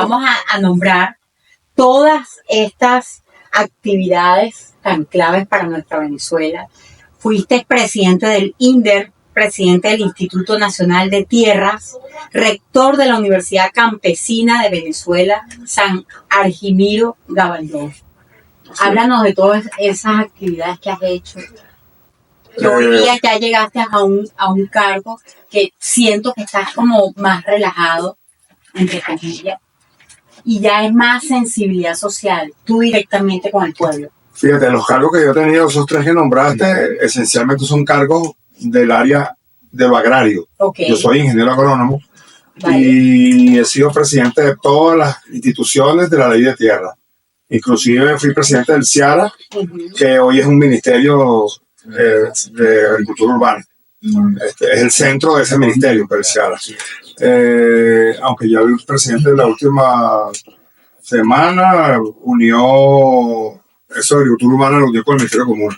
vamos a nombrar todas estas actividades tan claves para nuestra Venezuela. Fuiste presidente del INDER, presidente del Instituto Nacional de Tierras, rector de la Universidad Campesina de Venezuela, San Argimiro Gabaldón. Sí. Háblanos de todas esas actividades que has hecho. Que hoy día ya llegaste a un cargo que siento que estás como más relajado, entre comillas, y ya es más sensibilidad social, tú directamente con el pueblo. Fíjate, los cargos que yo he tenido, esos tres que nombraste, esencialmente son cargos del área de lo agrario. Okay. Yo soy ingeniero agrónomo, vale, y he sido presidente de todas las instituciones de la ley de tierra. Inclusive fui presidente del CIARA, que hoy es un ministerio de agricultura urbana. Es el centro de ese ministerio, pero el CIARA. Aunque ya el presidente de la última semana unió eso de agricultura urbana, lo unió con el Ministerio Común.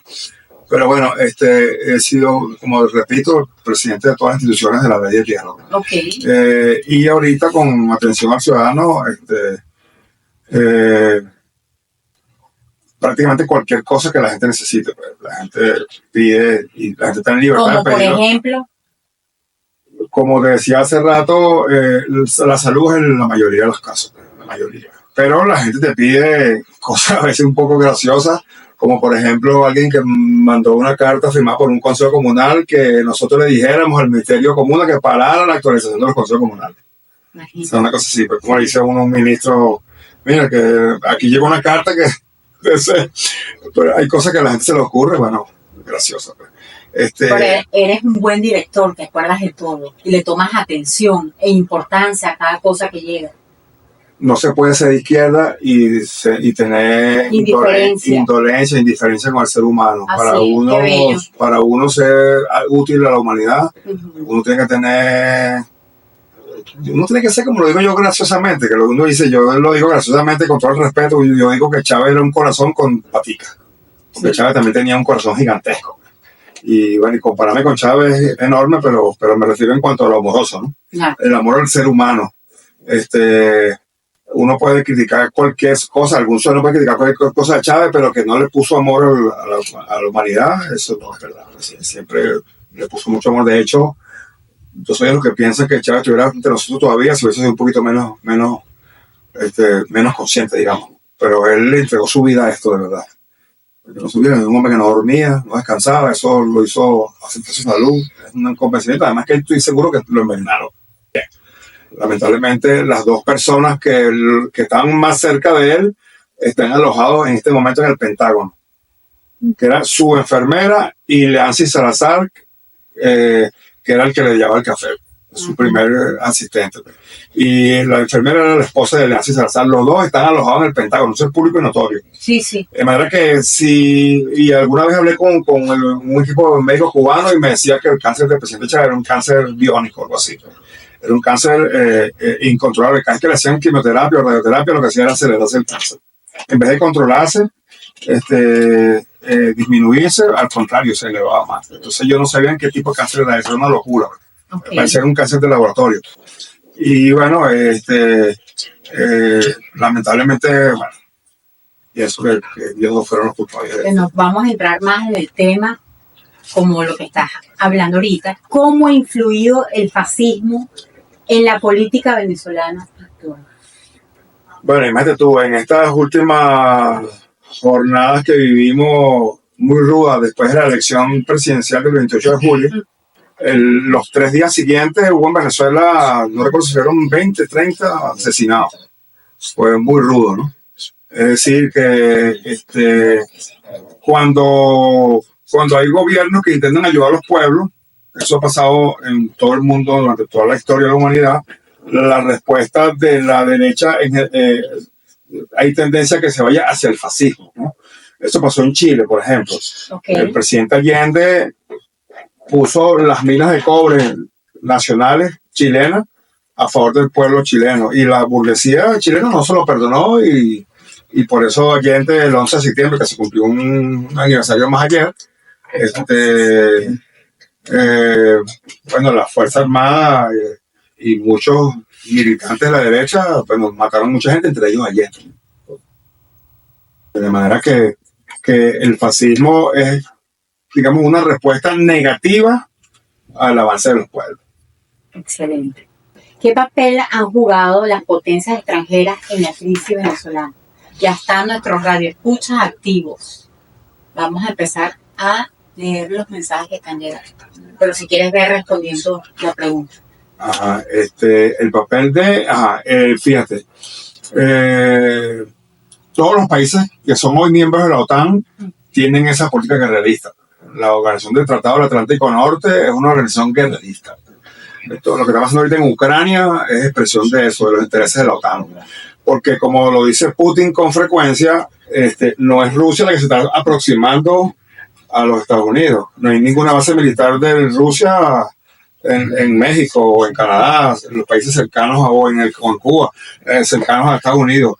Pero bueno, he sido, como repito, presidente de todas las instituciones de la ley de tierra. Okay. Y ahorita con atención al ciudadano, prácticamente cualquier cosa que la gente necesite, pues, la gente pide y la gente está en libertad de pedirlo. Como por ejemplo, como te decía hace rato, la salud es en la mayoría de los casos, la mayoría. Pero la gente te pide cosas a veces un poco graciosas, como por ejemplo alguien que mandó una carta firmada por un consejo comunal que nosotros le dijéramos al Ministerio Común que parara la actualización de los consejos comunales. O sea, una cosa así, pues como dice un ministro, mira que aquí llegó una carta que... pero hay cosas que a la gente se le ocurre, bueno, graciosa. Pero eres un buen director, te acuerdas de todo y le tomas atención e importancia a cada cosa que llega. No se puede ser de izquierda y tener indolencia, indiferencia con el ser humano. Así, para uno ser útil a la humanidad, uno tiene que ser, como lo digo yo graciosamente, que lo uno dice, yo lo digo graciosamente con todo el respeto, yo digo que Chávez era un corazón con patica, porque Chávez también tenía un corazón gigantesco. Y bueno, y compararme con Chávez es enorme, pero me refiero en cuanto a lo amoroso, ¿no? El amor al ser humano. Uno puede criticar cualquier cosa, algún suelo puede criticar cualquier cosa de Chávez, pero que no le puso amor a la humanidad, eso no es verdad. Siempre le puso mucho amor. De hecho, yo soy de los que piensan que Chávez estuviera entre nosotros todavía si hubiese sido un poquito menos consciente, digamos. Pero él le entregó su vida a esto, de verdad. No subía, un hombre que no dormía, no descansaba, eso lo hizo aceptar su salud, es un convencimiento, además que estoy seguro que lo envenenaron. Lamentablemente las dos personas que estaban más cerca de él están alojados en este momento en el Pentágono, que era su enfermera y Leancy Salazar, que era el que le llevaba el café, su primer asistente. Y la enfermera era la esposa de Leancy Salazar. Los dos están alojados en el Pentágono, eso es público y notorio. Sí, sí. De manera que y alguna vez hablé con un equipo de médicos cubanos y me decía que el cáncer del presidente Chávez era un cáncer biónico, algo así. Era un cáncer incontrolable. Cada vez que le hacían quimioterapia o radioterapia, lo que hacía era acelerarse el cáncer. En vez de controlarse, disminuirse, al contrario, se elevaba más. Entonces yo no sabía en qué tipo de cáncer era eso, era una locura. Okay. Parecía un cáncer de laboratorio. Y bueno, lamentablemente, bueno, y eso que ellos no fueron los culpables. Nos vamos a entrar más en el tema, como lo que estás hablando ahorita, cómo ha influido el fascismo en la política venezolana actual. Bueno, imagínate tú, en estas últimas jornadas que vivimos muy rudas después de la elección presidencial del 28 de julio, los 3 días siguientes hubo en Venezuela, no recuerdo si fueron 20, 30 asesinados. Fue muy rudo, ¿no? Es decir, que cuando hay gobiernos que intentan ayudar a los pueblos, eso ha pasado en todo el mundo durante toda la historia de la humanidad, la respuesta de la derecha, hay tendencia a que se vaya hacia el fascismo, ¿no? Eso pasó en Chile, por ejemplo. Okay. El presidente Allende puso las minas de cobre nacionales chilenas a favor del pueblo chileno, y la burguesía chilena no se lo perdonó, y por eso Allende, el 11 de septiembre, que se cumplió un aniversario más ayer, bueno, la Fuerza Armada y muchos militantes de la derecha, pues nos mataron mucha gente, entre ellos ayer. De manera que el fascismo es, digamos, una respuesta negativa al avance de los pueblos. Excelente. ¿Qué papel han jugado las potencias extranjeras en la crisis venezolana? Ya están nuestros radioescuchas activos. Vamos a empezar a leer los mensajes que están llegando. Pero si quieres ver respondiendo la pregunta. Ajá, el papel de, fíjate, todos los países que son hoy miembros de la OTAN tienen esa política guerrerista. La Organización del Tratado del Atlántico Norte es una organización guerrerista. Lo que está pasando ahorita en Ucrania es expresión de eso, de los intereses de la OTAN. Porque como lo dice Putin con frecuencia, no es Rusia la que se está aproximando a los Estados Unidos. No hay ninguna base militar de Rusia en México o en Canadá, en los países cercanos o en Cuba, cercanos a Estados Unidos.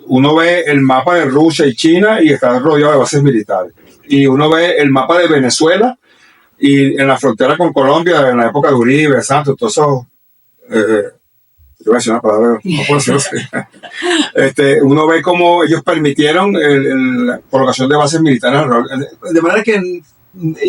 Uno ve el mapa de Rusia y China y está rodeado de bases militares. Y uno ve el mapa de Venezuela y en la frontera con Colombia, en la época de Uribe, Santos, todo eso. Yo voy a decir una palabra, no puedo decirlo así. Uno ve cómo ellos permitieron la colocación de bases militares, de manera que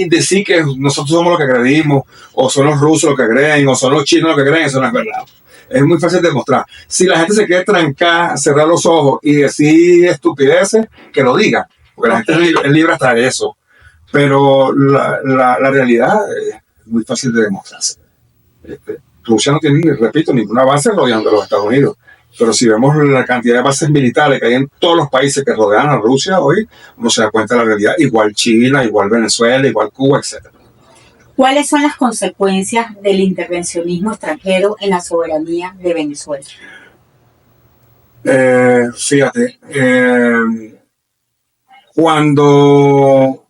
decir que nosotros somos los que agredimos, o son los rusos los que agreden, o son los chinos los que agreden, eso no es verdad. Es muy fácil de demostrar. Si la gente se quiere trancar, cerrar los ojos y decir estupideces, que lo diga, porque la gente es libre hasta de eso. Pero la realidad es muy fácil de demostrarse. Rusia no tiene, repito, ninguna base rodeando a los Estados Unidos. Pero si vemos la cantidad de bases militares que hay en todos los países que rodean a Rusia hoy, uno se da cuenta de la realidad. Igual China, igual Venezuela, igual Cuba, etc. ¿Cuáles son las consecuencias del intervencionismo extranjero en la soberanía de Venezuela? Fíjate, cuando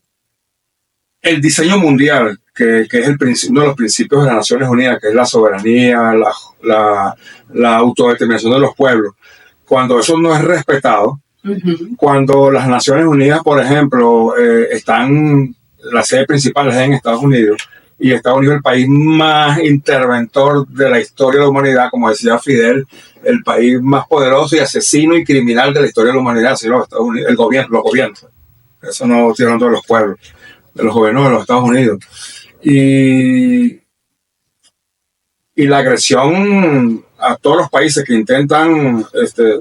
el diseño mundial, que es uno de los principios de las Naciones Unidas, que es la soberanía, la autodeterminación de los pueblos, cuando eso no es respetado, cuando las Naciones Unidas, por ejemplo, la sede principal es en Estados Unidos, y Estados Unidos es el país más interventor de la historia de la humanidad, como decía Fidel, el país más poderoso y asesino y criminal de la historia de la humanidad, sino los Estados Unidos, los gobiernos. Eso no estoy hablando de los pueblos, de los gobiernos de los Estados Unidos. Y la agresión a todos los países que intentan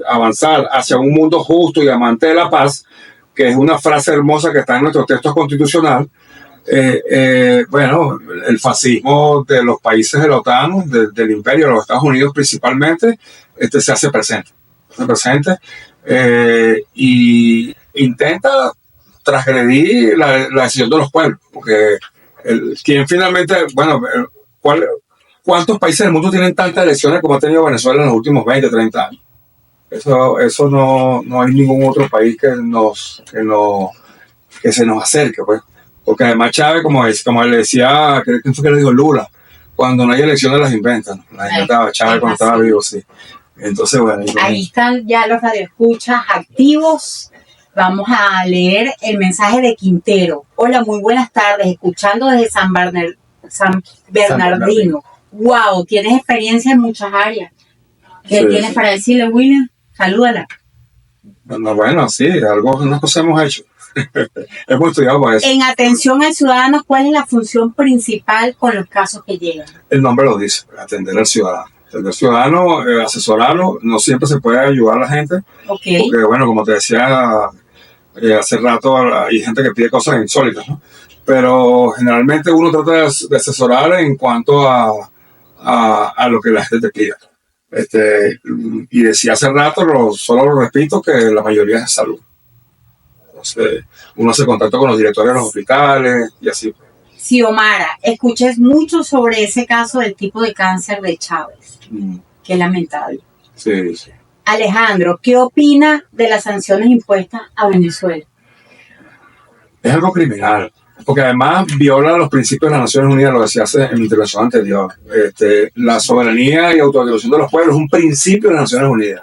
avanzar hacia un mundo justo y amante de la paz, que es una frase hermosa que está en nuestro texto constitucional. Bueno, el fascismo de los países de la OTAN, del imperio de los Estados Unidos principalmente, se hace presente. Y intenta transgredir la decisión de los pueblos, porque quien finalmente, bueno, ¿cuántos países del mundo tienen tantas elecciones como ha tenido Venezuela en los últimos 20, 30 años? Eso no hay ningún otro país que se nos acerque, pues. Porque además Chávez, como él decía, ¿quién fue que le dijo Lula? Cuando no hay elecciones las inventan. Las inventaba Chávez cuando estaba vivo, sí. Entonces, bueno. Ahí están ya los radioescuchas activos. Vamos a leer el mensaje de Quintero. Hola, muy buenas tardes. Escuchando desde San Bernardino. Wow, tienes experiencia en muchas áreas. ¿Qué tienes para decirle, William? Salúdala. Bueno, sí, unas cosas hemos hecho. Hemos estudiado para eso. En atención al ciudadano, ¿cuál es la función principal con los casos que llegan? El nombre lo dice, atender al ciudadano. Atender al ciudadano, asesorarlo, no siempre se puede ayudar a la gente. Okay. Porque, bueno, como te decía hace rato, hay gente que pide cosas insólitas, ¿no? Pero generalmente uno trata de asesorar en cuanto a lo que la gente te pida. Y decía hace rato, solo lo repito, que la mayoría es de salud. Entonces, uno hace contacto con los directores de los hospitales y así. Xiomara, escuché mucho sobre ese caso del tipo de cáncer de Chávez. Qué lamentable. Sí, sí. Alejandro, ¿qué opina de las sanciones impuestas a Venezuela? Es algo criminal, porque además viola los principios de las Naciones Unidas, lo decía en mi intervención anterior. La soberanía y autodeterminación de los pueblos es un principio de las Naciones Unidas.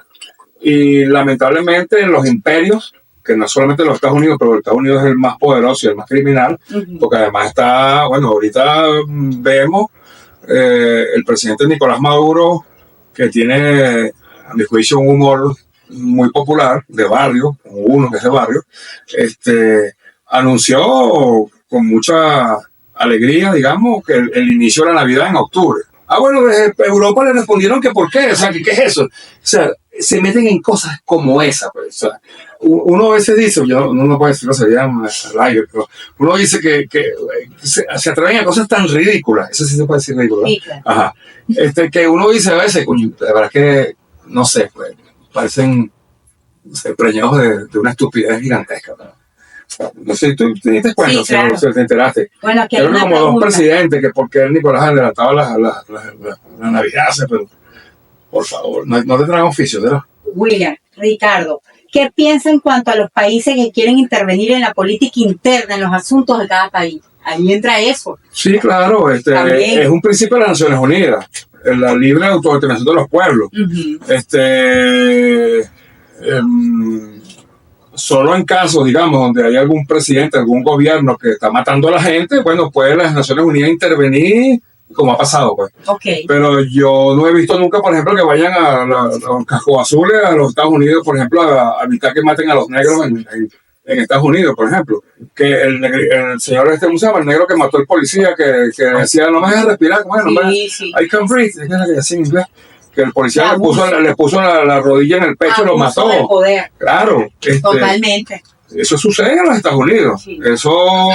Y lamentablemente los imperios, que no solamente los Estados Unidos, pero los Estados Unidos es el más poderoso y el más criminal, porque además ahorita vemos el presidente Nicolás Maduro que tiene, a mi juicio, un humor muy popular, de barrio, como uno que es de barrio, anunció con mucha alegría, digamos, que el inicio de la Navidad en octubre. Bueno, Europa le respondieron que por qué, o sea, que qué es eso. O sea, se meten en cosas como esa, pues. O sea, uno a veces dice, uno no puede decirlo, sería al aire, pero uno dice que se atreven a cosas tan ridículas, eso sí se puede decir ridículo, ¿no? Sí, claro. Ajá. Que uno dice a veces, la verdad que, no sé, pues, parecen, no sé, preñados de una estupidez gigantesca, ¿no? No sé, tú te diste cuenta, sí, claro. Te enteraste. Bueno, que eran como dos presidentes, que porque Nicolás adelantaba la Navidad, pero por favor, no te traen oficios, ¿verdad? William, Ricardo, ¿qué piensa en cuanto a los países que quieren intervenir en la política interna, en los asuntos de cada país? Ahí entra eso. Sí, claro, es un principio de las Naciones Unidas, la libre autodeterminación de los pueblos. Solo en casos, digamos, donde hay algún presidente, algún gobierno que está matando a la gente, bueno, puede las Naciones Unidas intervenir, como ha pasado, pues. Okay. Pero yo no he visto nunca, por ejemplo, que vayan a los cascos azules a los Estados Unidos, por ejemplo, a evitar que maten a los negros en Estados Unidos, por ejemplo. Que el señor ¿cómo se llama? El negro que mató al policía, que decía, no me dejes respirar, bueno, sí. I can breathe, es que decía en inglés. Que el policía le puso la rodilla en el pecho y lo mató. De poder. Claro. Totalmente. Eso sucede en los Estados Unidos. Sí. Eso,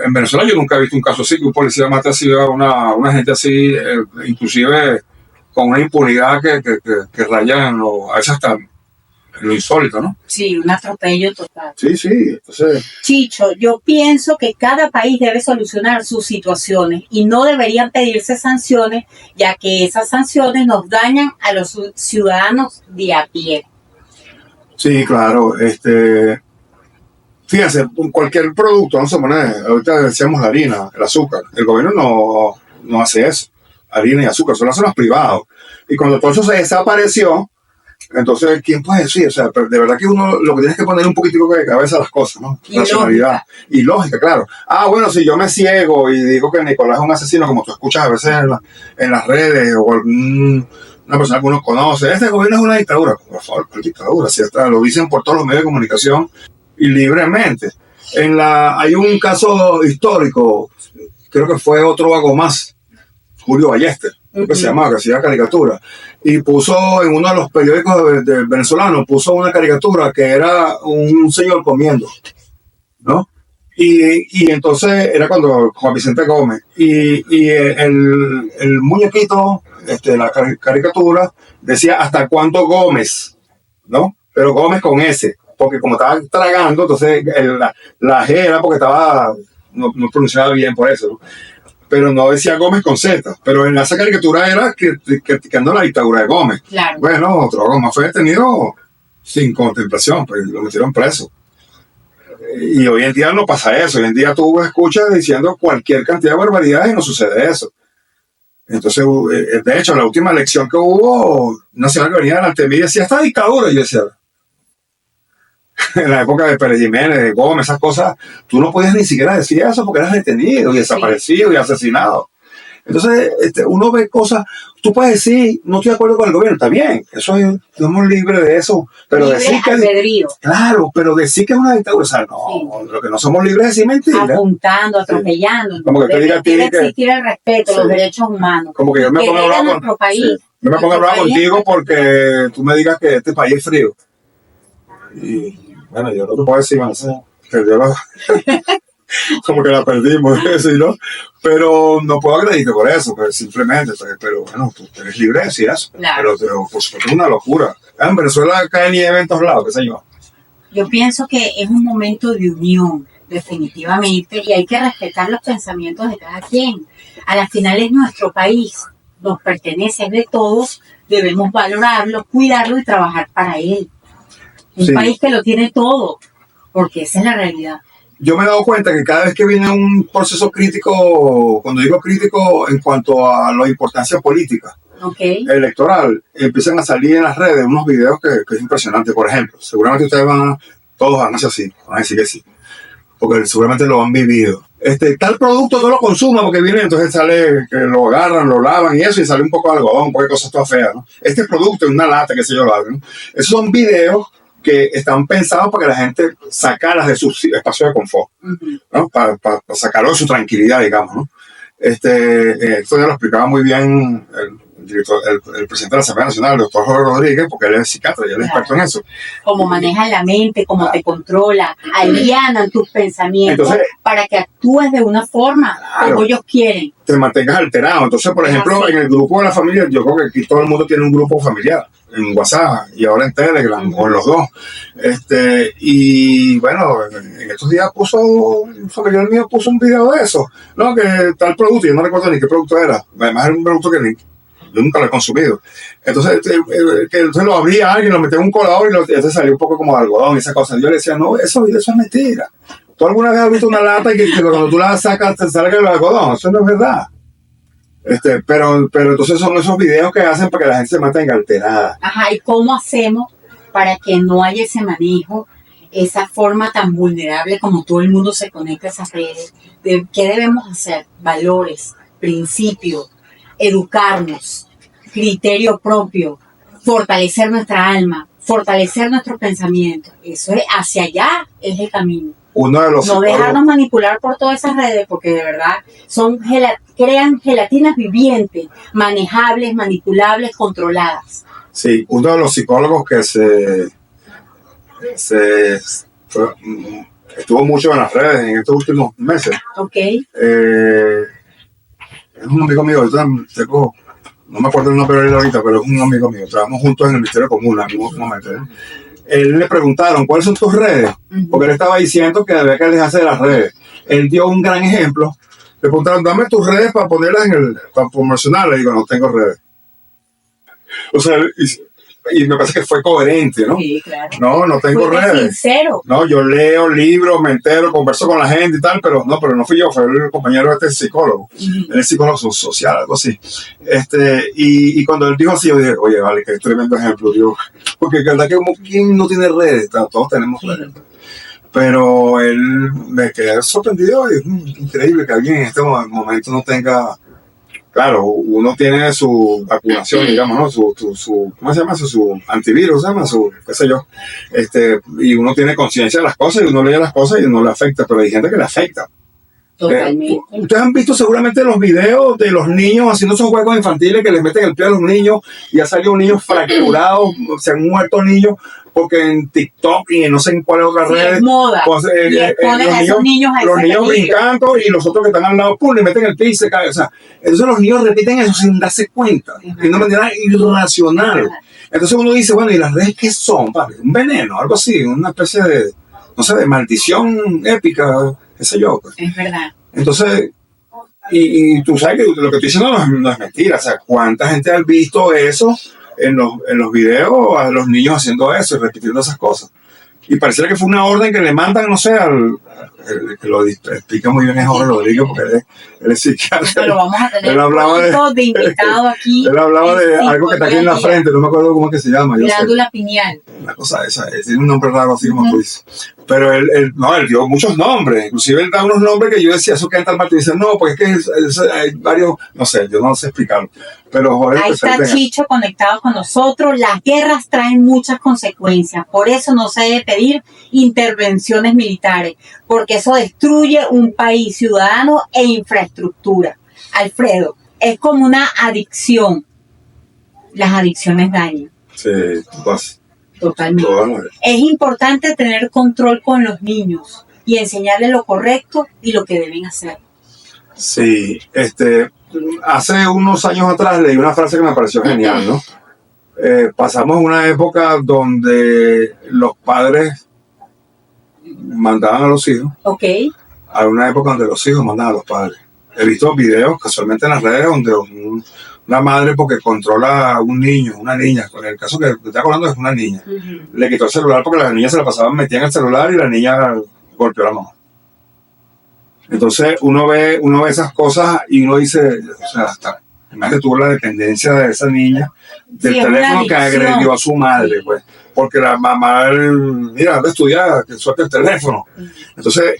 en Venezuela yo nunca he visto un caso así, que un policía mate así a una gente así, inclusive con una impunidad que raya a veces hasta lo insólito, ¿no? Sí, un atropello total. Sí. Entonces... Chicho, yo pienso que cada país debe solucionar sus situaciones y no deberían pedirse sanciones, ya que esas sanciones nos dañan a los ciudadanos de a pie. Sí, claro. Fíjense, cualquier producto, no se pone, ahorita decíamos la harina, el azúcar, el gobierno no hace eso, harina y azúcar, solo hacen los privados. Y cuando todo eso se desapareció, entonces, ¿quién puede decir? O sea, de verdad que uno lo que tienes que poner un poquitico de cabeza a las cosas, ¿no? Racionalidad. Y lógica, claro. Bueno, si yo me ciego y digo que Nicolás es un asesino, como tú escuchas a veces en las redes, o una persona que uno conoce, este gobierno es una dictadura. Por favor, ¿qué dictadura? Si lo dicen por todos los medios de comunicación y libremente. Hay un caso histórico, creo que fue otro vago más, Julio Ballester, que se llamaba, que hacía caricatura, y puso en uno de los periódicos de venezolanos, puso una caricatura que era un señor comiendo, ¿no? Y entonces era cuando Juan Vicente Gómez, y el muñequito, la caricatura, decía hasta cuánto Gómez, ¿no? Pero Gómez con S, porque como estaba tragando, entonces la G era porque no pronunciaba bien por eso, ¿no? Pero no decía Gómez con Z, pero en esa caricatura era criticando la dictadura de Gómez. Claro. Bueno, otro Gómez fue detenido sin contemplación, pues lo metieron preso. Y hoy en día no pasa eso, hoy en día tú escuchas diciendo cualquier cantidad de barbaridades y no sucede eso. Entonces, de hecho, la última elección que hubo, una señora que venía delante de mí decía, esta dictadura, y yo decía, en la época de Pérez Jiménez, de Gómez, esas cosas, tú no podías ni siquiera decir eso porque eras detenido y desaparecido y asesinado. Entonces, uno ve cosas, tú puedes decir, no estoy de acuerdo con el gobierno, está bien, somos libres de eso, pero libre decir albedrío. Claro, pero decir que es una dictadura, o sea, no, lo que no somos libres es decir mentira. Apuntando, atropellando. Sí. Como que te diga a ti debe existir el respeto, los derechos humanos. Como que yo me pongo a hablar contigo porque tú me digas que este país es frío. Y bueno, yo no te puedo decir más, como que la perdimos, ¿sí, no? Pero no puedo agredirte por eso, pues, simplemente, pero bueno, tú eres libre de decir eso. Claro. Pero por supuesto es una locura. En Venezuela cae nieve en todos lados, qué sé yo. Yo pienso que es un momento de unión, definitivamente, y hay que respetar los pensamientos de cada quien. A la final es nuestro país, nos pertenece, es de todos, debemos valorarlo, cuidarlo y trabajar para él. Un país que lo tiene todo, porque esa es la realidad. Yo me he dado cuenta que cada vez que viene un proceso crítico, cuando digo crítico en cuanto a la importancia política, electoral, empiezan a salir en las redes unos videos que es impresionante. Por ejemplo, seguramente ustedes todos van a decir así, van a decir que sí, porque seguramente lo han vivido. tal producto no lo consuma porque viene, entonces sale que lo agarran, lo lavan y eso, y sale un poco de algodón, un poco de cosas todas feas, ¿no? Este producto es una lata, qué sé yo, lo hago, ¿no? Esos son videos que están pensados para que la gente sacarlas de su espacio de confort, ¿no? Para sacarlo de su tranquilidad, digamos, ¿no? Esto ya lo explicaba muy bien el presidente de la Asamblea Nacional, el doctor Jorge Rodríguez, porque él es psiquiatra y él es experto en eso. Cómo manejan la mente, cómo te controla, alivianan tus pensamientos. Entonces, para que actúes de una forma como ellos quieren. Te mantengas alterado. Entonces, por ejemplo, en el grupo de la familia, yo creo que aquí todo el mundo tiene un grupo familiar, en WhatsApp y ahora en Telegram, o en los dos. Y bueno, en estos días un familiar mío puso un video de eso, ¿no? Que tal producto, yo no recuerdo ni qué producto era. Además era un producto que yo nunca lo he consumido. Entonces, entonces lo abría alguien, lo metía en un colador y entonces salió un poco como de algodón y esa cosa. Yo le decía, no, eso es mentira. ¿Tú alguna vez has visto una lata y que cuando tú la sacas te salga el algodón? Eso no es verdad. Pero entonces son esos videos que hacen para que la gente se mantenga alterada. Ajá, ¿y cómo hacemos para que no haya ese manejo, esa forma tan vulnerable como todo el mundo se conecta a esas redes? ¿Qué debemos hacer? Valores, principios, educarnos, criterio propio, fortalecer nuestra alma, fortalecer nuestros pensamientos. Eso es, hacia allá es el camino. No dejarnos manipular por todas esas redes, porque de verdad crean gelatinas vivientes, manejables, manipulables, controladas. Sí, uno de los psicólogos que estuvo mucho en las redes en estos últimos meses. Okay. Es un amigo mío, no me acuerdo el nombre de él ahorita, pero es un amigo mío. Trabajamos juntos en el Ministerio Común en algún momento. Él le preguntaron, ¿cuáles son tus redes? Porque él estaba diciendo que había que alejarse de las redes. Él dio un gran ejemplo. Le preguntaron, dame tus redes para ponerlas para promocionar. Le digo, no tengo redes. O sea, y me parece que fue coherente, ¿no? Sí, claro. No tengo redes. Sincero. No, yo leo libros, me entero, converso con la gente y tal, pero no fui yo, fue el compañero psicólogo. Él es psicólogo social, algo así. Y cuando él dijo así, yo dije, oye, vale, qué tremendo ejemplo, digo, porque la verdad que ¿quién no tiene redes? Todos tenemos redes. Pero él me quedé sorprendido y es increíble que alguien en este momento no tenga. Claro, uno tiene su vacunación, digamos, ¿no? ¿Cómo se llama eso? Su antivirus, ¿se llama? Qué sé yo. Y uno tiene conciencia de las cosas y uno lee las cosas y uno le afecta, pero hay gente que le afecta. Totalmente. Ustedes han visto seguramente los videos de los niños haciendo esos juegos infantiles que les meten el pie a los niños y ha salido un niño fracturado, se han muerto niños porque en TikTok y no sé en cuál otra red. Es moda. Pues, los niños brincando y los otros que están al lado, pum, le meten el pie y se cae. O sea, entonces los niños repiten eso sin darse cuenta, de una manera irracional. Entonces uno dice, bueno, ¿y las redes qué son? Un veneno, algo así, una especie de, no sé, de maldición épica, qué sé yo. Pues. Es verdad. Entonces, y tú sabes que lo que estoy diciendo no es mentira. O sea, ¿cuánta gente ha visto eso en los videos a los niños haciendo eso y repitiendo esas cosas? Y pareciera que fue una orden que le mandan, no sé, que lo explica muy bien es Jorge Rodríguez, porque él es psiquiatra. Lo vamos a tener él hablaba de invitado aquí. Él hablaba de algo que está aquí en la frente, no me acuerdo cómo es que se llama. Glándula pineal. Una cosa esa, tiene un nombre raro así como tú dices. Pero él dio muchos nombres, inclusive él da unos nombres que yo decía, eso que en tal parte, y dice, no, pues es que hay varios, no sé, yo no sé explicarlo. Pero Jorge, ahí está Chicho conectado con nosotros. Las guerras traen muchas consecuencias, por eso no se debe pedir intervenciones militares, porque eso destruye un país, ciudadano e infraestructura. Alfredo, es como una adicción. Las adicciones dañan. Sí, pues. Totalmente. Es importante tener control con los niños y enseñarles lo correcto y lo que deben hacer. Sí, hace unos años atrás leí una frase que me pareció genial, ¿no? Pasamos una época donde los padres mandaban a los hijos. Ok. A una época donde los hijos mandaban a los padres. He visto videos casualmente en las redes donde una madre, porque controla a un niño, una niña, en el caso que te estoy hablando es una niña, le quitó el celular porque la niña se la pasaba metida en el celular y la niña golpeó a la mamá. Entonces uno ve esas cosas y uno dice, o sea, hasta imagínate tuvo la dependencia de esa niña del teléfono que agredió a su madre, pues, porque la mamá, mira, anda a estudiar, que suelte el teléfono. Entonces,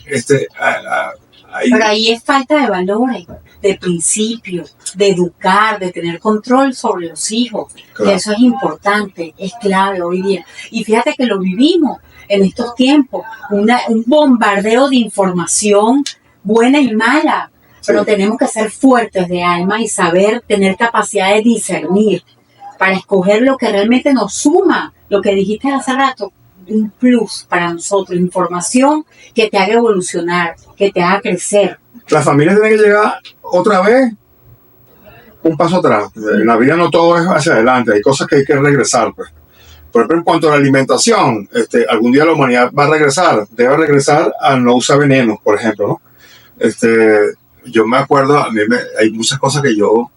Pero ahí es falta de valores, de principios, de educar, de tener control sobre los hijos. Claro. Que eso es importante, es clave hoy día. Y fíjate que lo vivimos en estos tiempos, un bombardeo de información buena y mala. Pero tenemos que ser fuertes de alma y saber tener capacidad de discernir para escoger lo que realmente nos suma, lo que dijiste hace rato, un plus para nosotros, información que te haga evolucionar, que te haga crecer. Las familias tienen que llegar otra vez un paso atrás. En la vida no todo es hacia adelante, hay cosas que hay que regresar. Pues. Por ejemplo, en cuanto a la alimentación, algún día la humanidad va a regresar, debe regresar a no usar venenos, por ejemplo, ¿no? Yo me acuerdo, hay muchas cosas que yo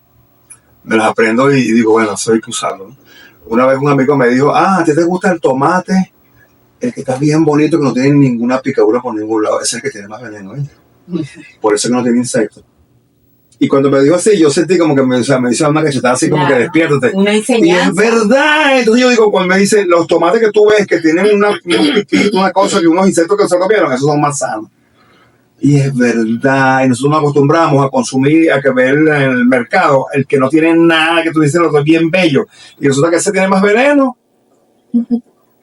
me las aprendo y digo, bueno, eso hay que usarlo, ¿no? Una vez un amigo me dijo, ¿a ti te gusta el tomate? El que está bien bonito, que no tiene ninguna picadura por ningún lado, ese es el que tiene más veneno, ¿eh? Por eso que no tiene insectos. Y cuando me dijo así, yo sentí como que me hizo una cachetada así, como que despiértate. Una enseñanza. Y es verdad. Entonces yo digo, cuando me dicen, los tomates que tú ves que tienen unos piquitos, una cosa, que unos insectos que se comieron, esos son más sanos. Y es verdad, y nosotros nos acostumbramos a consumir, a que ver en el mercado, el que no tiene nada, que tú dices, lo otro es bien bello, y resulta que ese tiene más veneno.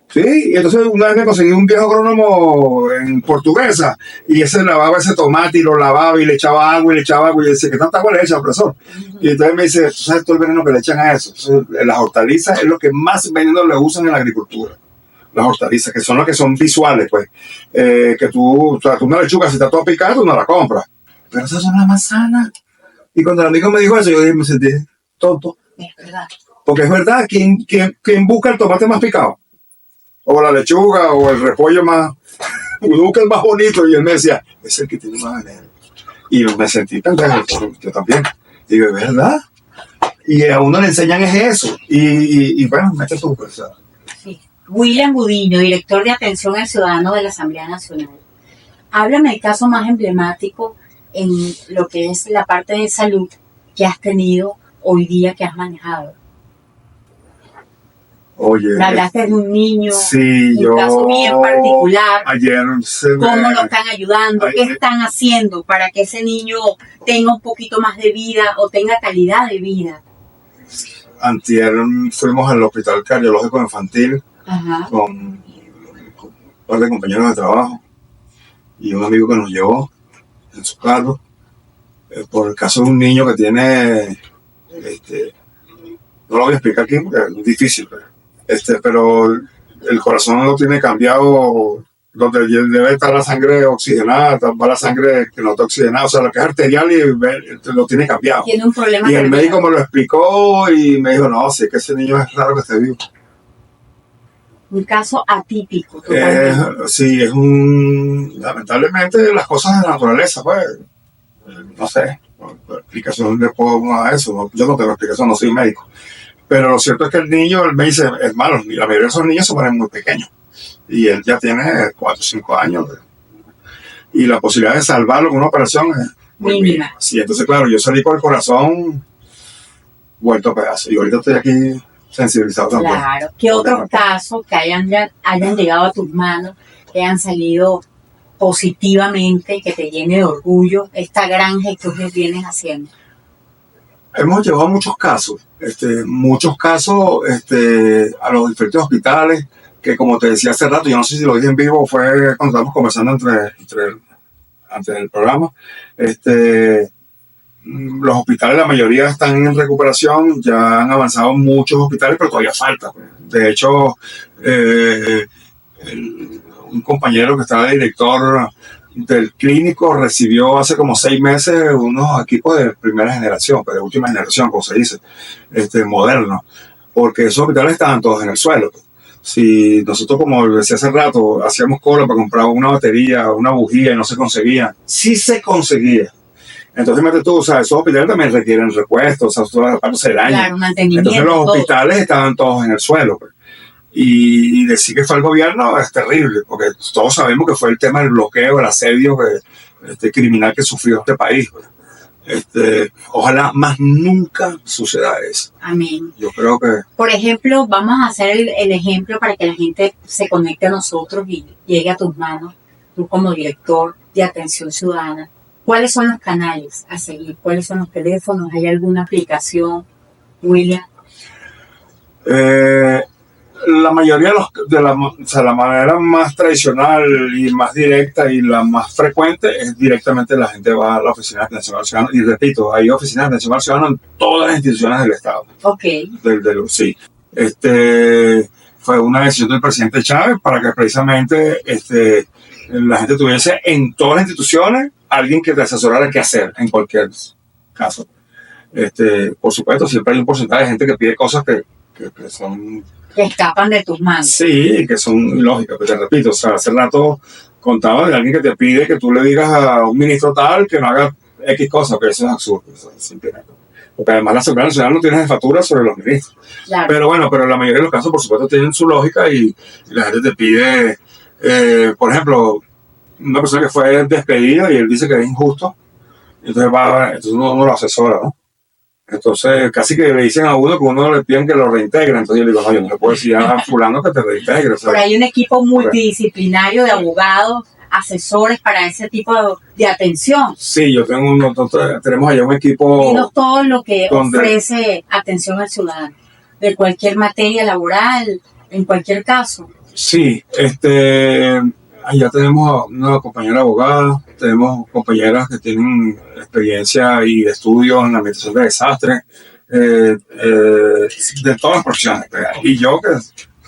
Sí, y entonces una vez me conseguí un viejo agrónomo en Portuguesa, y ese lavaba ese tomate, y lo lavaba, y le echaba agua, y decía, ¿qué tanta agua le echa, profesor? Y entonces me dice, ¿tú sabes todo el veneno que le echan a eso? Entonces, las hortalizas es lo que más veneno le usan en la agricultura. Las hortalizas, que son las que son visuales, pues, que tú una lechuga, si está toda picada, tú no la compras. Pero esas son las más sanas. Y cuando el amigo me dijo eso, yo me sentí tonto. Es verdad. Porque es verdad, ¿quién busca el tomate más picado? O la lechuga, o el repollo más, busca el más bonito, y él me decía, es el que tiene más veneno. Y me sentí pendejo, yo también. Digo, es verdad. Y a uno le enseñan es eso. Y bueno, mete tu cosa. Sí. William Gudiño, director de Atención al Ciudadano de la Asamblea Nacional. Háblame del caso más emblemático en lo que es la parte de salud que has tenido hoy día, que has manejado. Oye, me hablaste de un niño, sí, un caso bien particular. Ayer ¿Cómo lo están ayudando? ¿Qué están haciendo para que ese niño tenga un poquito más de vida o tenga calidad de vida? Antier fuimos al hospital cardiológico infantil. Ajá. Con un par de compañeros de trabajo y un amigo que nos llevó en su carro por el caso de un niño que tiene, no lo voy a explicar aquí porque es difícil, pero el corazón lo tiene cambiado, donde debe estar la sangre oxigenada, va la sangre que no está oxigenada, o sea, lo que es arterial y lo tiene cambiado. Tiene un problema. Y el médico me lo explicó y me dijo, no, si es que ese niño es raro que esté vivo. Un caso atípico. Sí, lamentablemente las cosas de la naturaleza, pues, no sé, explicación le puedo dar a eso, ¿no? Yo no tengo explicación, no soy médico. Pero lo cierto es que el niño, él me dice, es malo, la mayoría de esos niños se ponen muy pequeños. Y él ya tiene 4 o 5 años. Y la posibilidad de salvarlo con una operación es muy mínima. Sí, entonces, claro, yo salí por el corazón vuelto a pedazos. Y ahorita estoy aquí sensibilizado también. Claro. ¿Qué otros casos que hayan llegado a tus manos, que hayan salido positivamente, que te llene de orgullo esta gran gestión que vienes haciendo? Hemos llevado muchos casos a los diferentes hospitales, que como te decía hace rato, yo no sé si lo dije en vivo, fue cuando estábamos conversando antes del programa. Los hospitales, la mayoría están en recuperación, ya han avanzado muchos hospitales, pero todavía falta. De hecho, un compañero que estaba director del clínico recibió hace como 6 meses unos equipos de primera generación, de última generación, como se dice, modernos, porque esos hospitales estaban todos en el suelo. Si nosotros, como decía hace rato, hacíamos cola para comprar una batería, una bujía y no se conseguía, sí se conseguía. Entonces, tú, o sea, esos hospitales también requieren repuestos, o sea, todas las partes se dañan. Claro, mantenimiento. Entonces los hospitales estaban todos en el suelo. Pues. Y decir que fue el gobierno es terrible, porque todos sabemos que fue el tema del bloqueo, el asedio criminal que sufrió este país. Pues. Ojalá más nunca suceda eso. Amén. Yo creo que... Por ejemplo, vamos a hacer el ejemplo para que la gente se conecte a nosotros y llegue a tus manos, tú como director de Atención Ciudadana. ¿Cuáles son los canales a seguir? ¿Cuáles son los teléfonos? ¿Hay alguna aplicación, William? La mayoría la manera más tradicional y más directa y la más frecuente es directamente la gente va a la oficina de atención al ciudadano. Y repito, hay oficinas de atención al ciudadano en todas las instituciones del Estado. Ok. Sí. Fue una decisión del presidente Chávez para que precisamente la gente tuviese en todas las instituciones alguien que te asesorara qué hacer en cualquier caso. Por supuesto, siempre hay un porcentaje de gente que pide cosas que son... que escapan de tus manos. Sí, que son ilógicas, pero te repito, o sea, hace rato contaba de alguien que te pide que tú le digas a un ministro tal que no haga X cosas, pero eso es absurdo, eso es simplemente. Porque además la Asamblea Nacional no tiene jefatura sobre los ministros. Claro. Pero bueno, la mayoría de los casos, por supuesto, tienen su lógica y la gente te pide, por ejemplo, una persona que fue despedida y él dice que es injusto, entonces uno lo asesora, ¿no? Entonces, casi que le dicen a uno que uno le piden que lo reintegre. Entonces yo le digo, no, yo no le puedo decir a fulano que te reintegre. O sea, pero hay un equipo multidisciplinario de abogados, asesores para ese tipo de atención. Sí, tenemos allá un equipo... Dinos todo lo que ofrece atención al ciudadano, de cualquier materia laboral, en cualquier caso. Sí, allá tenemos una compañera abogada, tenemos compañeras que tienen experiencia y estudios en la administración de desastres, de todas las profesiones. Y yo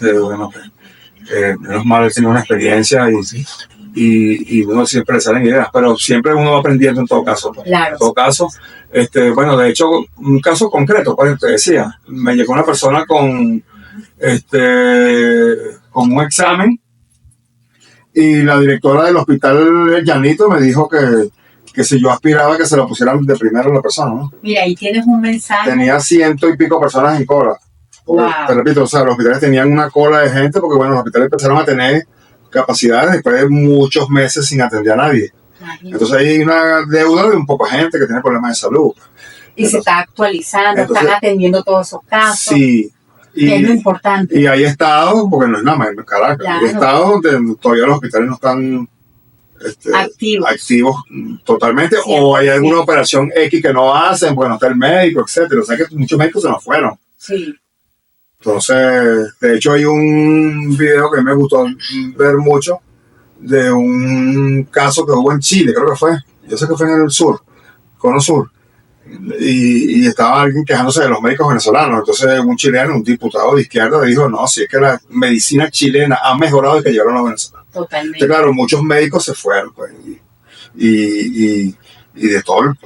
menos mal he tenido una experiencia y uno siempre salen ideas, pero siempre uno va aprendiendo en todo caso. Claro. En todo caso, bueno, de hecho, un caso concreto, pues te decía, me llegó una persona con un examen. Y la directora del hospital Llanito me dijo que si yo aspiraba que se lo pusieran de primero a la persona, ¿no? Mira, ahí tienes un mensaje. Tenía 100 y pico personas en cola. Wow. Te repito, o sea, los hospitales tenían una cola de gente porque, bueno, los hospitales empezaron a tener capacidades después de muchos meses sin atender a nadie. Imagínate. Entonces hay una deuda de un poco de gente que tiene problemas de salud. Y se está actualizando, están atendiendo todos esos casos. Sí. Que es lo importante. Y hay estados, porque no es nada más en Caracas, claro. Hay estados donde todavía los hospitales no están activos totalmente, sí, o hay alguna operación X que no hacen porque no está el médico, etcétera. O sea que muchos médicos se nos fueron. Sí. Entonces, de hecho hay un video que me gustó ver mucho de un caso que hubo en Chile, creo que fue. Yo sé que fue en el sur, Cono Sur. Y estaba alguien quejándose de los médicos venezolanos. Entonces un chileno, un diputado de izquierda, dijo, no, si es que la medicina chilena ha mejorado desde que llegaron los venezolanos. Totalmente. Entonces, claro, muchos médicos se fueron, pues, y de todos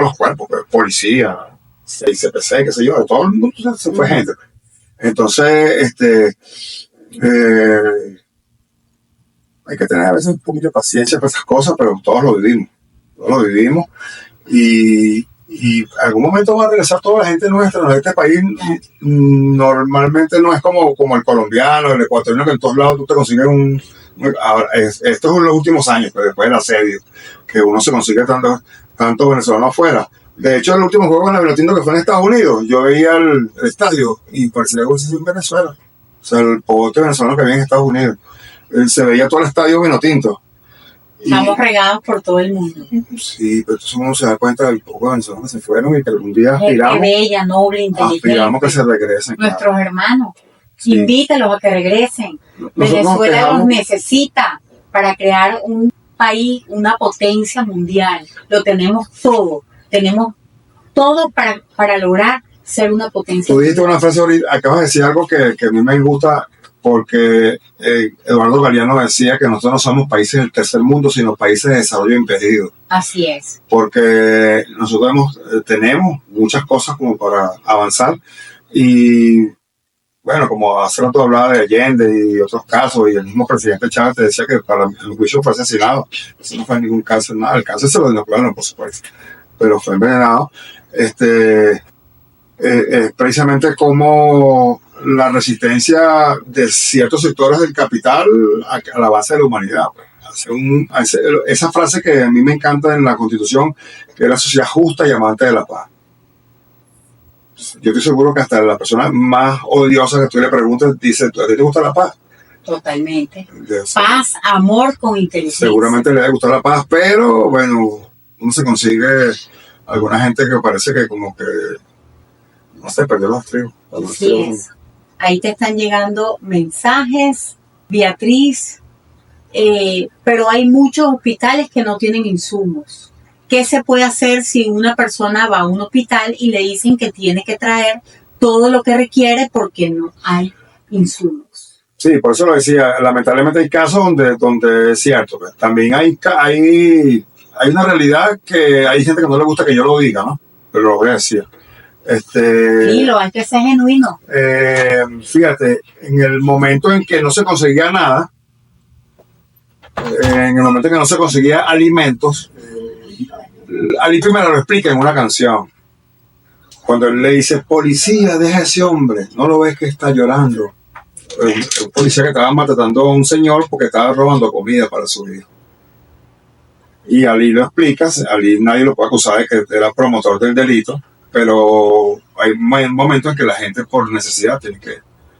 los cuerpos, pues, policía, ICPC, qué sé yo, de todo el mundo se fue gente. Entonces, hay que tener a veces un poquito de paciencia para esas cosas, pero todos lo vivimos. Y en algún momento va a regresar toda la gente nuestra. En este país normalmente no es como el colombiano, el ecuatoriano, que en todos lados tú te consigues ahora, esto es en los últimos años, pero después del asedio, que uno se consigue tanto venezolano afuera. De hecho, el último juego con la Vinotinto que fue en Estados Unidos, yo veía el estadio y parecía que hubiese sido en Venezuela. O sea, el pote venezolano que había en Estados Unidos. Se veía todo el estadio Vinotinto. Estamos regados por todo el mundo. Sí, pero entonces uno se da cuenta del poco de venezolanos que se fueron y que algún día aspiramos. Bella, noble, inteligente. Aspiramos que se regresen. Nuestros hermanos. Sí. Invítalos a que regresen. Venezuela los necesita para crear un país, una potencia mundial. Lo tenemos todo. Tenemos todo para lograr ser una potencia. Tú dijiste una frase ahorita, acabas de decir algo que a mí me gusta, porque Eduardo Galeano decía que nosotros no somos países del tercer mundo, sino países de desarrollo impedido. Así es. Porque nosotros tenemos muchas cosas como para avanzar y, bueno, como hace rato hablaba de Allende y otros casos, y el mismo presidente Chávez te decía que para el juicio fue asesinado. Eso no fue ningún cáncer, nada. El cáncer se lo inocularon, por supuesto, pero fue envenenado. Precisamente como la resistencia de ciertos sectores del capital a la base de la humanidad. Esa frase que a mí me encanta en la Constitución, que es la sociedad justa y amante de la paz. Yo estoy seguro que hasta la persona más odiosa que tú le preguntes dice, ¿a ti te gusta la paz? Totalmente. Paz, amor con inteligencia. Seguramente le debe gustar la paz, pero bueno, uno se consigue alguna gente que parece que como que, no sé, perdió los tribus. Así es. Ahí te están llegando mensajes, Beatriz, pero hay muchos hospitales que no tienen insumos. ¿Qué se puede hacer si una persona va a un hospital y le dicen que tiene que traer todo lo que requiere porque no hay insumos? Sí, por eso lo decía, lamentablemente hay casos donde es cierto, pues, también hay una realidad que hay gente que no le gusta que yo lo diga, ¿no? Pero lo voy a decir. Sí, hay que ser genuino. Fíjate, en el momento en que no se conseguía nada, en el momento en que no se conseguía alimentos, Ali primero lo explica en una canción. Cuando él le dice, policía, deja a ese hombre, no lo ves que está llorando. Un policía que estaba maltratando a un señor porque estaba robando comida para su hijo. Y Ali lo explica, Ali nadie lo puede acusar de que era promotor del delito, pero hay momentos en que la gente por necesidad tiene que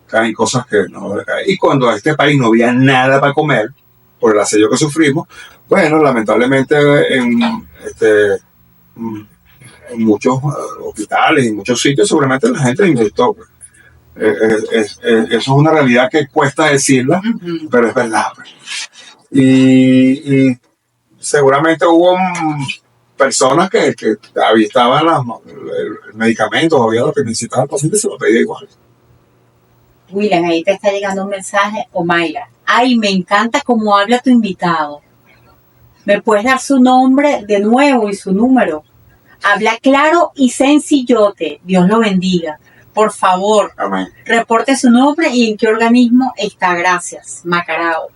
caer en cosas que no debe caer. Y cuando a este país no había nada para comer, por el asedio que sufrimos, bueno, lamentablemente en muchos hospitales y muchos sitios seguramente la gente inyectó. Eso es una realidad que cuesta decirla, pero es verdad. Y seguramente hubo personas que estaban el medicamento, había lo que necesitaba el paciente y se lo pedía igual. William, ahí te está llegando un mensaje, Omaira. Ay, me encanta cómo habla tu invitado. ¿Me puedes dar su nombre de nuevo y su número? Habla claro y sencillote. Dios lo bendiga. Por favor, amén. Reporte su nombre y en qué organismo está. Gracias. Macarao.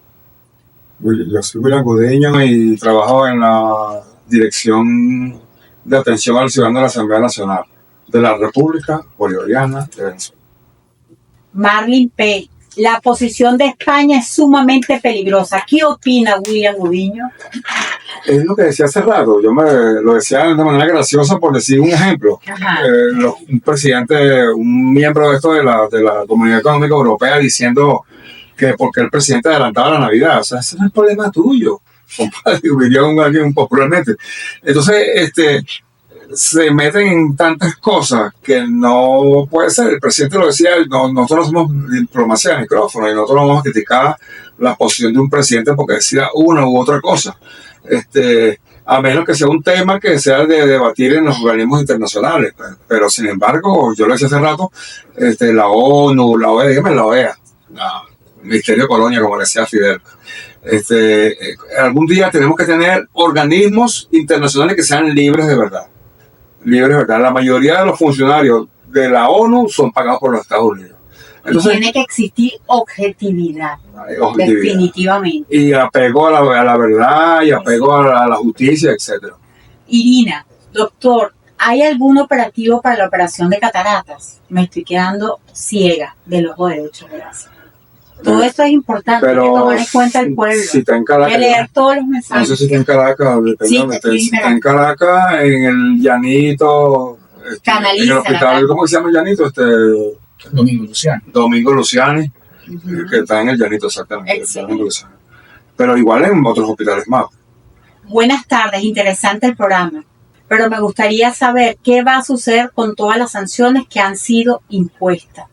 Yo soy William Gudiño y trabajo en la Dirección de Atención al Ciudadano de la Asamblea Nacional de la República Bolivariana de Venezuela. Marlin P. La posición de España es sumamente peligrosa. ¿Qué opina William Gudiño? Es lo que decía hace rato. Yo lo decía de manera graciosa por decir un ejemplo. Un presidente, un miembro de esto de la Comunidad Económica Europea diciendo que porque el presidente adelantaba la Navidad. O sea, ese no es el problema tuyo, compadre, diría alguien popularmente. Entonces, se meten en tantas cosas que no puede ser. El presidente lo decía, nosotros somos diplomacia de micrófono y nosotros no vamos a criticar la posición de un presidente porque decida una u otra cosa. A menos que sea un tema que sea de debatir en los organismos internacionales. Pero sin embargo, yo lo decía hace rato, la ONU, la OEA, dígame la OEA, el Ministerio de Colonia, como le decía Fidel. Algún día tenemos que tener organismos internacionales que sean libres de verdad. La mayoría de los funcionarios de la ONU son pagados por los Estados Unidos. Entonces, tiene que existir objetividad, definitivamente. Y apego a la verdad, y apego a la justicia, etc. Irina, doctor, ¿hay algún operativo para la operación de cataratas? Me estoy quedando ciega del ojo derecho, gracias. Todo esto es importante, hay que tomar en cuenta el pueblo. Si está en Caracas, hay que leer todos los mensajes. No sé si está en Caracas, si está en Caracas, en el Llanito, en el hospital, ¿cómo se llama el Llanito? Domingo Luciani, que está en el Llanito, exactamente. Pero igual en otros hospitales más. Buenas tardes, interesante el programa. Pero me gustaría saber qué va a suceder con todas las sanciones que han sido impuestas.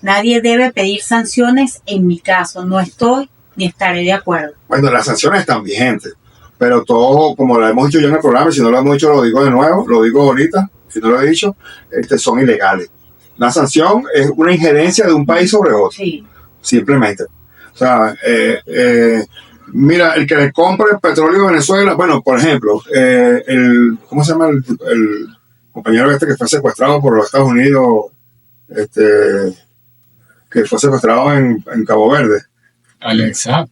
Nadie debe pedir sanciones en mi caso. No estoy ni estaré de acuerdo. Bueno, las sanciones están vigentes, pero todo, como lo hemos dicho ya en el programa, y si no lo hemos dicho, lo digo de nuevo, lo digo ahorita, si no lo he dicho, son ilegales. La sanción es una injerencia de un país sobre otro. Sí. Simplemente. O sea, mira, el que le compre el petróleo a Venezuela, bueno, por ejemplo, ¿cómo se llama el compañero que fue secuestrado por los Estados Unidos? Que fue secuestrado en Cabo Verde. Alexa,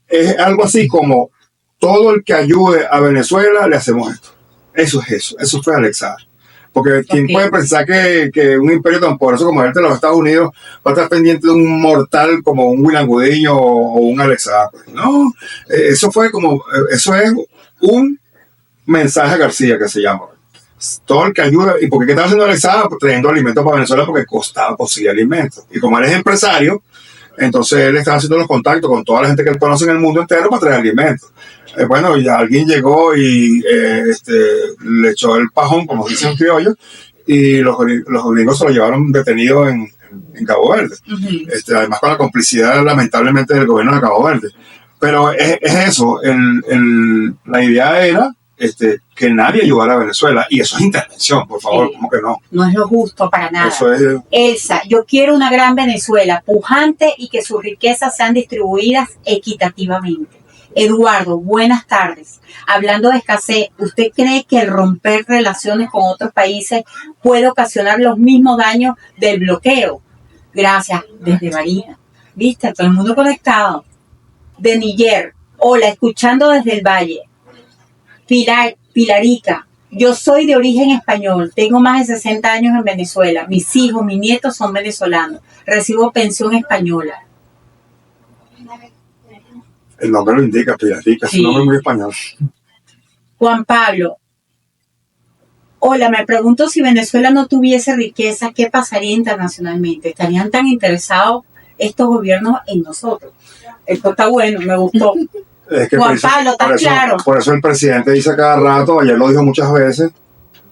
es algo así como todo el que ayude a Venezuela le hacemos esto. Eso fue Alexa. Porque ¿quién puede pensar que un imperio tan poderoso como el de los Estados Unidos va a estar pendiente de un mortal como un William Gudiño o un Alexa? No, eso es un mensaje a García que se llama. Todo el que ayuda, ¿y por qué estaba haciendo Alexa? Trayendo alimentos para Venezuela porque costaba conseguir alimentos. Y como él es empresario, Entonces él estaba haciendo los contactos con toda la gente que él conoce en el mundo entero para traer alimentos. Bueno, y alguien llegó y le echó el pajón, como dicen criollos, y los gringos se lo llevaron detenido en Cabo Verde. Uh-huh. Además con la complicidad, lamentablemente, del gobierno de Cabo Verde. Pero es eso, la idea era que nadie ayudara a Venezuela, y eso es intervención, por favor, ¿cómo que no? No es lo justo para nada. Eso es... Elsa, yo quiero una gran Venezuela, pujante, y que sus riquezas sean distribuidas equitativamente. Eduardo, buenas tardes. Hablando de escasez, ¿usted cree que el romper relaciones con otros países puede ocasionar los mismos daños del bloqueo? Gracias, desde Marina. ¿Viste? Todo el mundo conectado. De Niger, hola, escuchando desde el Valle. Pilarica, yo soy de origen español, tengo más de 60 años en Venezuela, mis hijos, mis nietos son venezolanos, recibo pensión española. El nombre lo indica, Pilarica, sí. Es un nombre muy español. Juan Pablo, hola, me pregunto si Venezuela no tuviese riqueza, ¿qué pasaría internacionalmente? ¿Estarían tan interesados estos gobiernos en nosotros? Esto está bueno, me gustó. Es que Juan Pablo, está claro. Por eso el presidente dice cada rato, ayer lo dijo muchas veces,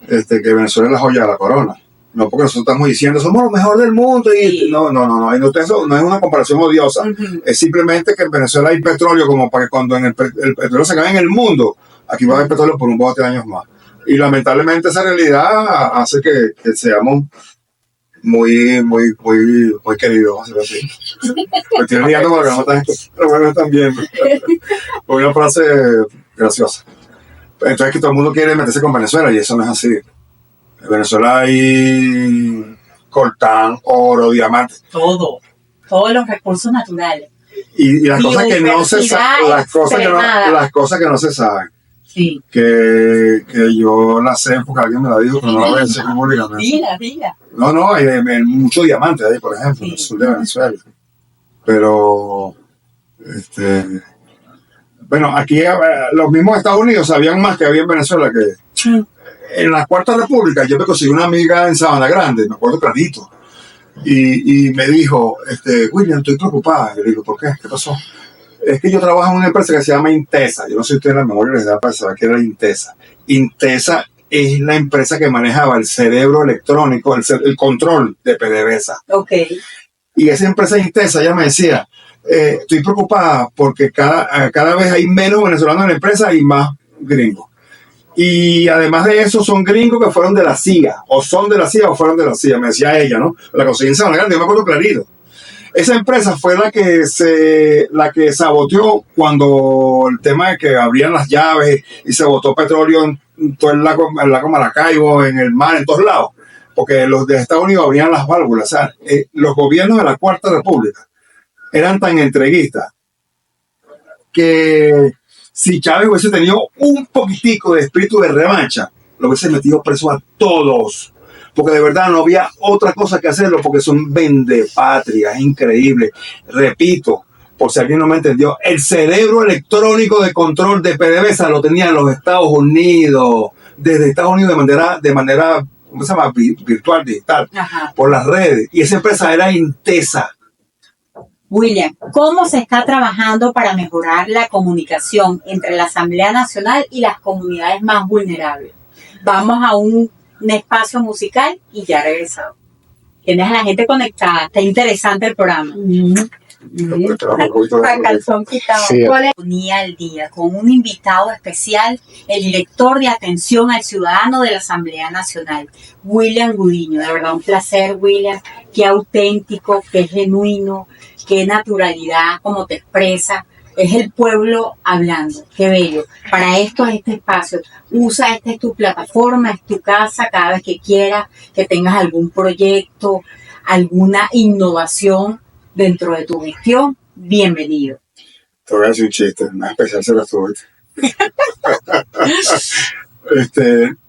que Venezuela es la joya de la corona. No porque nosotros estamos diciendo, somos lo mejor del mundo. Y sí. No, eso no es una comparación odiosa. Uh-huh. Es simplemente que en Venezuela hay petróleo como para que cuando el petróleo se acabe en el mundo, aquí va a haber petróleo por un bote de años más. Y lamentablemente esa realidad hace que seamos muy queridos, así. Me estoy riendo porque no están viendo. Una frase graciosa. Entonces que todo el mundo quiere meterse con Venezuela y eso no es así. En Venezuela hay coltán, oro, diamantes. Todos los recursos naturales. Y las cosas que no se saben, las cosas que no se saben. Sí. Que yo la sé porque alguien me la dijo, pero no la voy a decir públicamente. Diga. No, hay muchos diamantes ahí, por ejemplo, en el sur de Venezuela. Pero, bueno, aquí los mismos Estados Unidos sabían más que había en Venezuela que... Sí. En la Cuarta República yo me conseguí una amiga en Sabana Grande, me acuerdo clarito, y me dijo, William, estoy preocupada. Yo le digo, ¿por qué? ¿Qué pasó? Es que yo trabajo en una empresa que se llama Intesa. Yo no sé si ustedes en la memoria les da para saber qué era Intesa. Intesa es la empresa que manejaba el cerebro electrónico, el control de PDVSA. Okay. Y esa empresa Intesa, ella me decía, estoy preocupada porque cada vez hay menos venezolanos en la empresa y más gringos. Y además de eso, son gringos que fueron de la CIA, o son de la CIA o fueron de la CIA, me decía ella, ¿no? La conseguí en Sabana Grande, yo me acuerdo clarito. Esa empresa fue la que saboteó cuando el tema de que abrían las llaves y se botó petróleo en todo el lago Maracaibo, en el mar, en todos lados. Porque los de Estados Unidos abrían las válvulas. O sea, los gobiernos de la Cuarta República eran tan entreguistas que si Chávez hubiese tenido un poquitico de espíritu de revancha, lo hubiese metido preso a todos. Porque de verdad no había otra cosa que hacerlo, porque son vendepatria, es increíble. Repito, por si alguien no me entendió, el cerebro electrónico de control de PDVSA lo tenían los Estados Unidos, desde Estados Unidos de manera ¿cómo se llama? Virtual, digital, ajá, por las redes. Y esa empresa era Intesa. William, ¿cómo se está trabajando para mejorar la comunicación entre la Asamblea Nacional y las comunidades más vulnerables? Vamos a un espacio musical y ya regresamos. Tienes a la gente conectada, está interesante el programa. Calzón quitado. Sí. Ponía al día con un invitado especial, el director de atención al ciudadano de la Asamblea Nacional, William Gudiño. De verdad, un placer, William. Qué auténtico, qué genuino, qué naturalidad, como te expresa. Es el pueblo hablando, qué bello. Para esto es este espacio. Usa, esta es tu plataforma, es tu casa, cada vez que quieras, que tengas algún proyecto, alguna innovación dentro de tu gestión, bienvenido. Te voy a decir un chiste, más especial se lo estuve.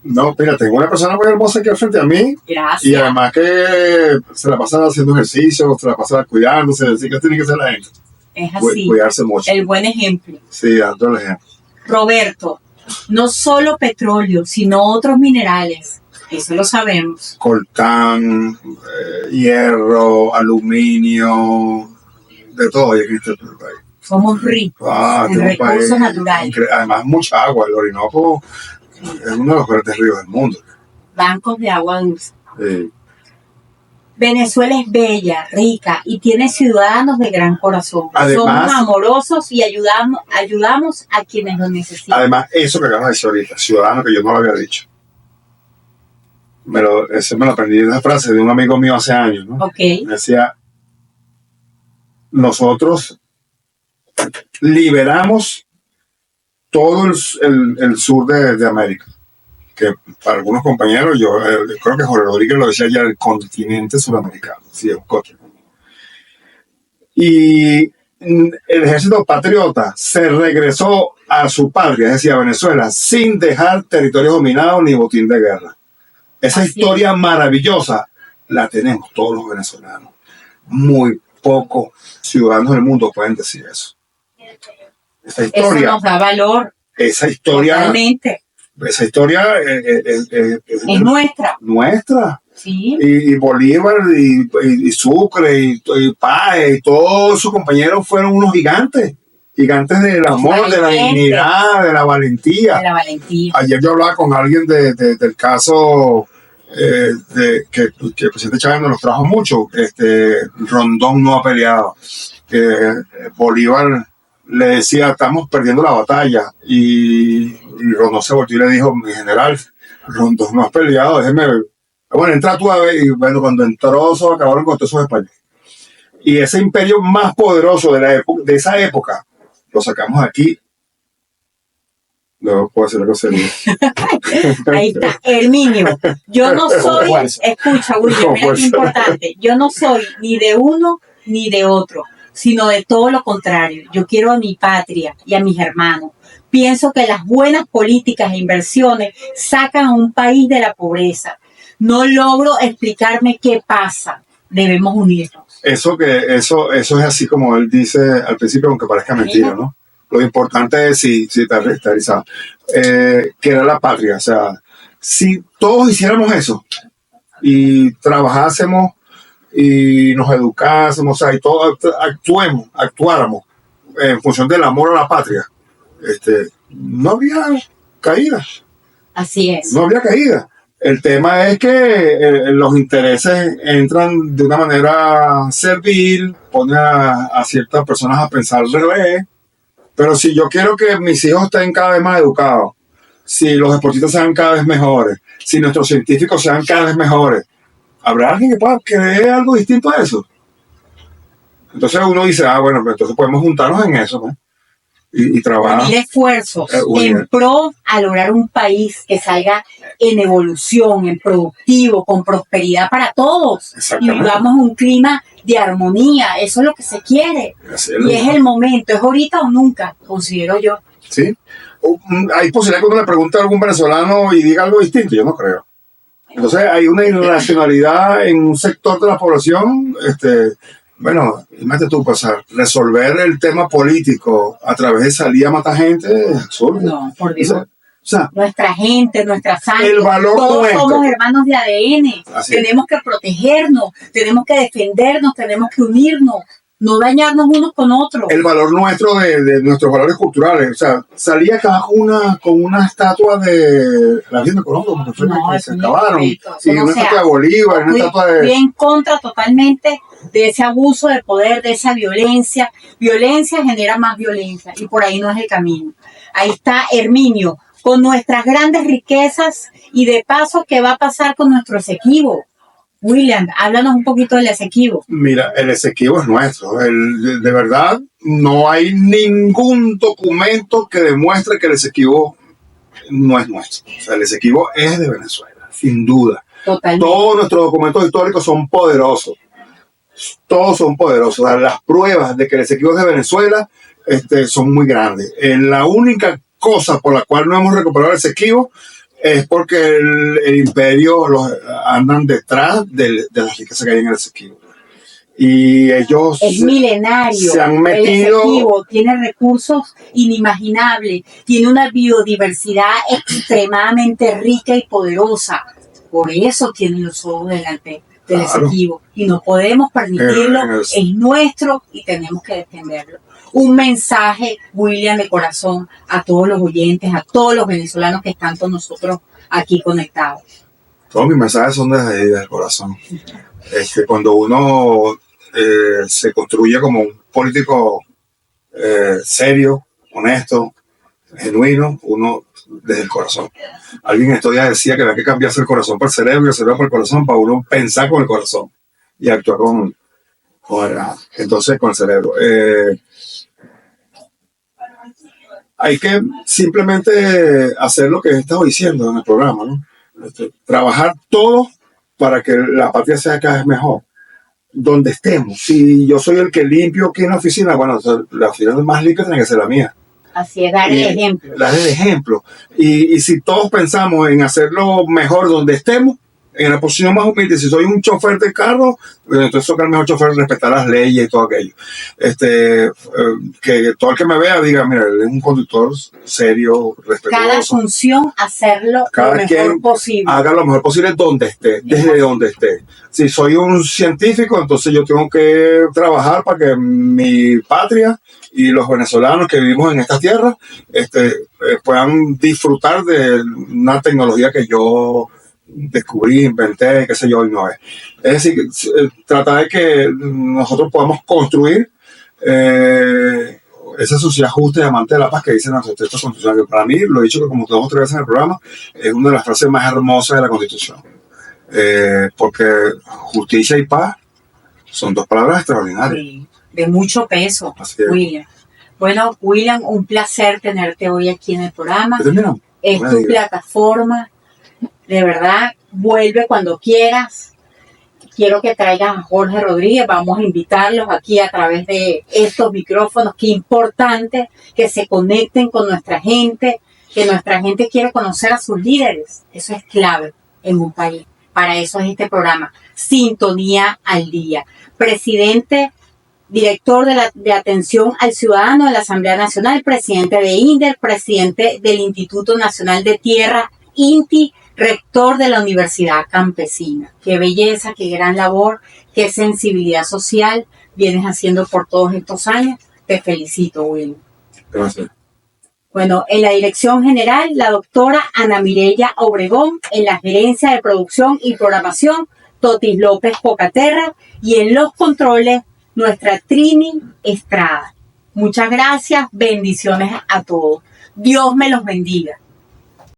No, mira, tengo una persona muy hermosa aquí al frente a mí. Gracias. Y además que se la pasa haciendo ejercicio, se la pasa cuidándose, así que tiene que ser la gente. Es así. Cuidarse mucho. El buen ejemplo. Sí, dando el ejemplo. Roberto, no solo petróleo, sino otros minerales. Eso lo sabemos. Coltán, hierro, aluminio, De todo existe en el país. Somos ricos en recursos naturales. Además, mucha agua. El Orinoco es uno de los grandes ríos del mundo. Bancos de agua dulce. Sí. Venezuela es bella, rica y tiene ciudadanos de gran corazón. Además, somos amorosos y ayudamos a quienes lo necesitan. Además, eso que acabas de decir ahorita, ciudadano, que yo no lo había dicho. Ese me lo aprendí de una frase de un amigo mío hace años, ¿no? Okay. Me decía, nosotros liberamos todo el sur de América. Que para algunos compañeros, yo creo que Jorge Rodríguez lo decía ya, el continente sudamericano. Sí, es un continente. Y el ejército patriota se regresó a su patria, es decir, a Venezuela, sin dejar territorios dominados ni botín de guerra. Esa historia maravillosa la tenemos todos los venezolanos. Muy pocos ciudadanos del mundo pueden decir eso. Esa historia, eso nos da valor. Esa historia. Totalmente. Esa historia es nuestra. Nuestra. Sí. Y Bolívar y Sucre y Páez y todos sus compañeros fueron unos gigantes. Gigantes del amor, de la dignidad, de la valentía. De la valentía. Ayer yo hablaba con alguien del caso que el presidente Chávez nos trajo mucho. Rondón no ha peleado. Bolívar le decía, estamos perdiendo la batalla. Y Rondón se volvió y le dijo, mi general, Rondón no ha peleado, déjeme ver. Bueno, entra tú a ver. Y bueno, cuando entró, acabaron con todos esos españoles. Y ese imperio más poderoso de esa época, lo sacamos aquí. No puedo hacer algo serio. Ahí está, Herminio. Yo no soy, escucha, William, mira qué importante. Yo no soy ni de uno ni de otro, sino de todo lo contrario. Yo quiero a mi patria y a mis hermanos. Pienso que las buenas políticas e inversiones sacan a un país de la pobreza. No logro explicarme qué pasa. Debemos unirnos. Eso es así como él dice al principio, aunque parezca mentira, ¿no? Lo importante es, si está realizado, que era la patria. O sea, si todos hiciéramos eso y trabajásemos y nos educásemos, o sea, y todos actuáramos en función del amor a la patria, no habría caída. Así es. No habría caída. El tema es que los intereses entran de una manera servil, ponen a ciertas personas a pensar al revés. Pero si yo quiero que mis hijos estén cada vez más educados, si los deportistas sean cada vez mejores, si nuestros científicos sean cada vez mejores, ¿habrá alguien que pueda creer algo distinto a eso? Entonces uno dice, bueno, pues entonces podemos juntarnos en eso, ¿no? Y trabajar. Unir esfuerzos en pro a lograr un país que salga en evolución, en productivo, con prosperidad para todos. Y vivamos un clima de armonía. Eso es lo que se quiere. Y es el momento, es ahorita o nunca, considero yo. Sí. Hay posibilidad que uno le pregunte a algún venezolano y diga algo distinto, yo no creo. Entonces hay una irracionalidad en un sector de la población. Bueno, imagínate tú, resolver el tema político a través de salir a matar gente es absurdo. No, por Dios. O sea, nuestra gente, nuestra sangre, el valor todos nuestro. Somos hermanos de ADN. Tenemos que protegernos, tenemos que defendernos, tenemos que unirnos, no dañarnos unos con otros. El valor nuestro de nuestros valores culturales. O sea, salía acá con una estatua de la Virgen de Colombo, porque fue que se acabaron. Y una estatua de Bolívar, una estatua de... Estoy en contra totalmente de ese abuso de poder, de esa violencia. Violencia genera más violencia y por ahí no es el camino. Ahí está Herminio, con nuestras grandes riquezas y de paso, ¿qué va a pasar con nuestro Esequibo? William, háblanos un poquito del Esequibo. Mira, el Esequibo es nuestro. De verdad, no hay ningún documento que demuestre que el Esequibo no es nuestro. O sea, el Esequibo es de Venezuela, sin duda. Totalmente. Todos nuestros documentos históricos son poderosos. Todos son poderosos. O sea, las pruebas de que el Esequibo es de Venezuela son muy grandes. La única cosa por la cual no hemos recuperado el Esequibo es porque el imperio andan detrás de las riquezas que hay en el Esequibo. Y ellos es milenario. Se han metido. El Esequibo tiene recursos inimaginables, tiene una biodiversidad extremadamente rica y poderosa. Por eso tiene los ojos del Alpec. del Esequibo y no podemos permitirlo, es nuestro y tenemos que defenderlo. Un mensaje, William, de corazón a todos los oyentes, a todos los venezolanos que están con nosotros aquí conectados. Todos mis mensajes son desde el corazón. Cuando uno se construye como un político serio, honesto, genuino, uno desde el corazón. Alguien estos días decía que había que cambiarse el corazón por el cerebro y el cerebro por el corazón para uno pensar con el corazón y actuar con el cerebro. Hay que simplemente hacer lo que he estado diciendo en el programa, ¿no? Trabajar todo para que la patria sea cada vez mejor. Donde estemos. Si yo soy el que limpio aquí en la oficina, bueno, la oficina más limpia tiene que ser la mía. Así es, dar el ejemplo. Dar el ejemplo. Y si todos pensamos en hacerlo mejor donde estemos, en la posición más humilde, si soy un chofer de carro, entonces toca al mejor chofer respetar las leyes y todo aquello. Que todo el que me vea diga, mira, él es un conductor serio, respetuoso. Cada función hacerlo lo mejor posible. Haga lo mejor posible donde esté, desde donde esté. Si soy un científico, entonces yo tengo que trabajar para que mi patria y los venezolanos que vivimos en esta tierra puedan disfrutar de una tecnología que yo descubrí, inventé, qué sé yo, y no es. Es decir, tratar de que nosotros podamos construir esa sociedad justa y amante de la paz que dice nuestro texto constitucional. Para mí, lo he dicho como 2 o 3 veces en el programa, es una de las frases más hermosas de la Constitución. Porque justicia y paz son 2 palabras extraordinarias. Sí, de mucho peso, William. Bueno, William, un placer tenerte hoy aquí en el programa. Es tu plataforma. De verdad, vuelve cuando quieras. Quiero que traigas a Jorge Rodríguez. Vamos a invitarlos aquí a través de estos micrófonos. Qué importante que se conecten con nuestra gente, que nuestra gente quiere conocer a sus líderes. Eso es clave en un país. Para eso es este programa, Sintonía al Día. Presidente, director de Atención al Ciudadano de la Asamblea Nacional, presidente de INDER, presidente del Instituto Nacional de Tierra, INTI, rector de la Universidad Campesina. Qué belleza, qué gran labor, qué sensibilidad social vienes haciendo por todos estos años. Te felicito, Will. Gracias. Bueno, en la dirección general, la doctora Ana Mireya Obregón, en la gerencia de producción y programación, Totis López Pocaterra, y en los controles, nuestra Trini Estrada. Muchas gracias, bendiciones a todos. Dios me los bendiga.